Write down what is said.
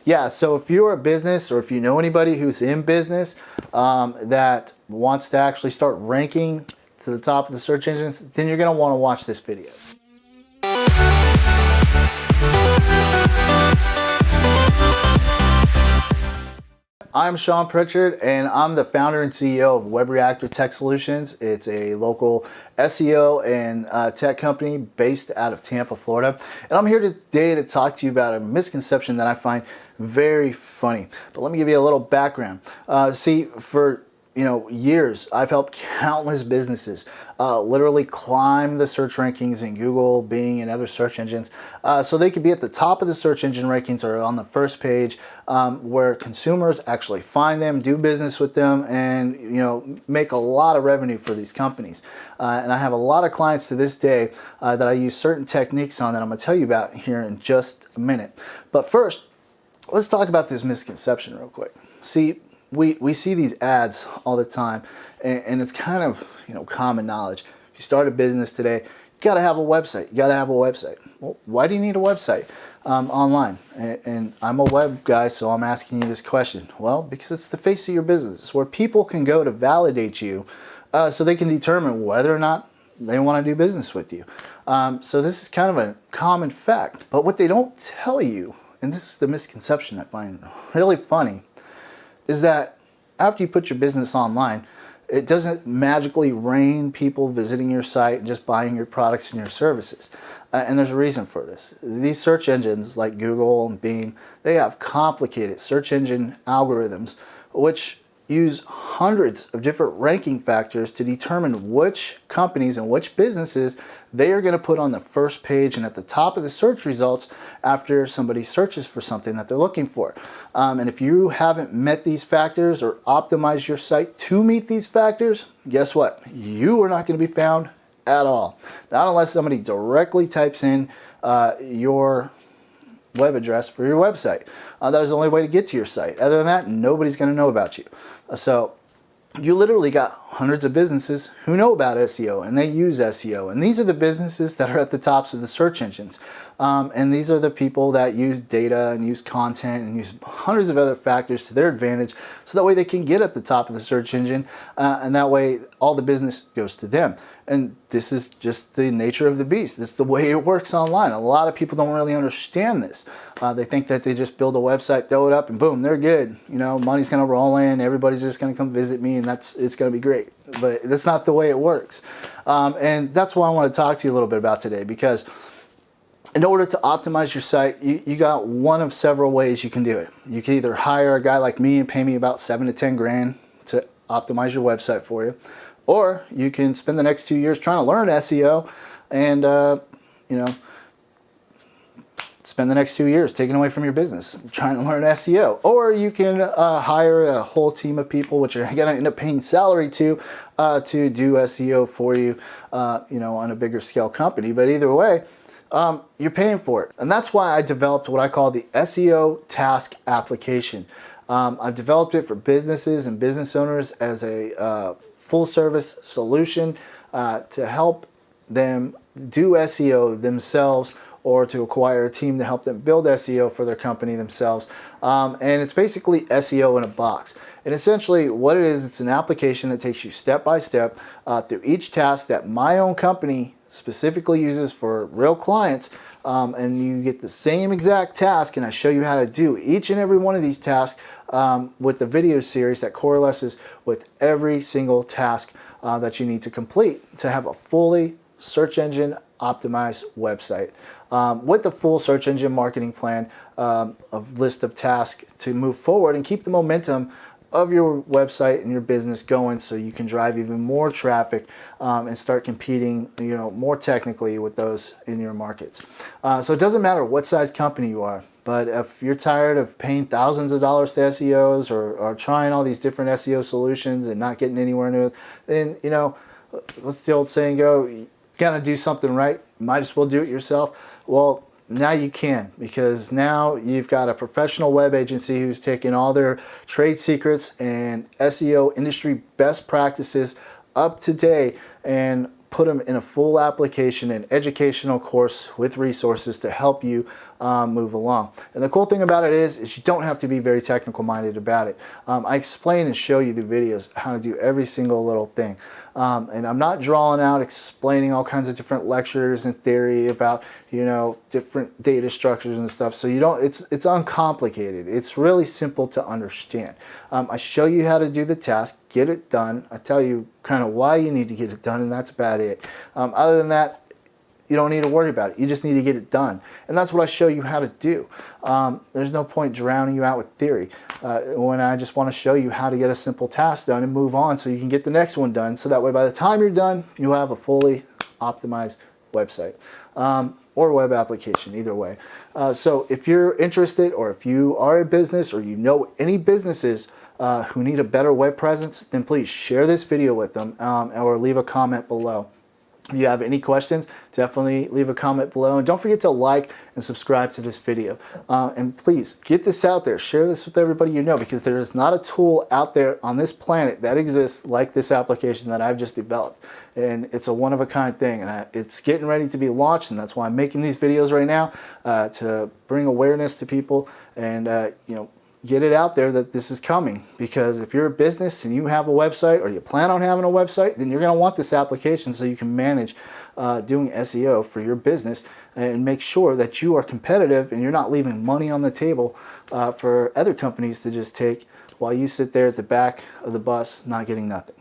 Yeah, so if you're a business or if you know anybody who's in business that wants to actually start ranking to the top of the search engines, then you're going to want to watch this video. I'm Sean Pritchard, and I'm the founder and CEO of Web Reactor Tech Solutions. It's a local SEO and tech company based out of Tampa, Florida. And I'm here today to talk to you about a misconception that I find very funny. But let me give you a little background. See, for years, I've helped countless businesses literally climb the search rankings in Google, Bing, and other search engines, so they could be at the top of the search engine rankings or on the first page, where consumers actually find them, do business with them, and make a lot of revenue for these companies. And I have a lot of clients to this day that I use certain techniques on that I'm going to tell you about here in just a minute. But first, let's talk about this misconception real quick. See, we see these ads all the time, and it's kind of common knowledge. If you start a business today, you got to have a website. You got to have a website. Well, why do you need a website online? And I'm a web guy, so I'm asking you this question. Well, because it's the face of your business. It's where people can go to validate you, so they can determine whether or not they want to do business with you. So this is kind of a common fact. But what they don't tell you, and this is the misconception I find really funny, is that after you put your business online, it doesn't magically rain people visiting your site and just buying your products and your services. And there's a reason for this. These search engines like Google and Bing, they have complicated search engine algorithms which use hundreds of different ranking factors to determine which companies and which businesses they are going to put on the first page and at the top of the search results after somebody searches for something that they're looking for. And if you haven't met these factors or optimized your site to meet these factors, guess what? You are not going to be found at all. Not unless somebody directly types in your web address for your website. That is the only way to get to your site. Other than that, nobody's going to know about you. So you literally got hundreds of businesses who know about SEO and they use SEO. And these are the businesses that are at the tops of the search engines. And these are the people that use data and use content and use hundreds of other factors to their advantage, so that way they can get at the top of the search engine, and that way all the business goes to them. And this is just the nature of the beast. This is the way it works online. A lot of people don't really understand this. They think that they just build a website, throw it up, and boom, they're good. Money's gonna roll in, everybody's just gonna come visit me, and it's gonna be great. But that's not the way it works. And that's what I want to talk to you a little bit about today, because in order to optimize your site, you got one of several ways you can do it. You can either hire a guy like me and pay me about 7 to 10 grand to optimize your website for you, or you can spend the next 2 years trying to learn SEO and spend the next 2 years taken away from your business trying to learn SEO. Or you can hire a whole team of people, which you're going to end up paying salary to do SEO for you, on a bigger scale company. But either way, you're paying for it. And that's why I developed what I call the SEO task application. I've developed it for businesses and business owners as a full service solution to help them do SEO themselves, or to acquire a team to help them build SEO for their company themselves. And it's basically SEO in a box. And essentially what it is, it's an application that takes you step by step through each task that my own company specifically uses for real clients, and you get the same exact task, and I show you how to do each and every one of these tasks with the video series that coalesces with every single task that you need to complete to have a fully search engine optimized website, with a full search engine marketing plan, a list of tasks to move forward and keep the momentum of your website and your business going, so you can drive even more traffic and start competing more technically with those in your markets. So it doesn't matter what size company you are, but if you're tired of paying thousands of dollars to SEOs or trying all these different SEO solutions and not getting anywhere new, then what's the old saying go, you gotta do something right, might as well do it yourself. Well, now you can, because now you've got a professional web agency who's taken all their trade secrets and SEO industry best practices up to date and put them in a full application and educational course with resources to help you move along. And the cool thing about it is you don't have to be very technical minded about it. I explain and show you the videos how to do every single little thing. And I'm not drawing out explaining all kinds of different lectures and theory about, you know, different data structures and stuff. So you don't, it's uncomplicated. It's really simple to understand. I show you how to do the task, get it done. I tell you kind of why you need to get it done, and that's about it. Other than that, you don't need to worry about it. You just need to get it done. And that's what I show you how to do. There's no point drowning you out with theory when I just want to show you how to get a simple task done and move on so you can get the next one done. So that way by the time you're done, you'll have a fully optimized website or web application, either way. So if you're interested, or if you are a business, or you know any businesses who need a better web presence, then please share this video with them or leave a comment below. If you have any questions, definitely leave a comment below. And don't forget to like and subscribe to this video. And please, get this out there. Share this with everybody you know, because there is not a tool out there on this planet that exists like this application that I've just developed. And it's a one-of-a-kind thing. And it's getting ready to be launched, and that's why I'm making these videos right now, to bring awareness to people and, you know, get it out there that this is coming. Because if you're a business and you have a website, or you plan on having a website, then you're going to want this application so you can manage doing SEO for your business and make sure that you are competitive and you're not leaving money on the table for other companies to just take while you sit there at the back of the bus not getting nothing.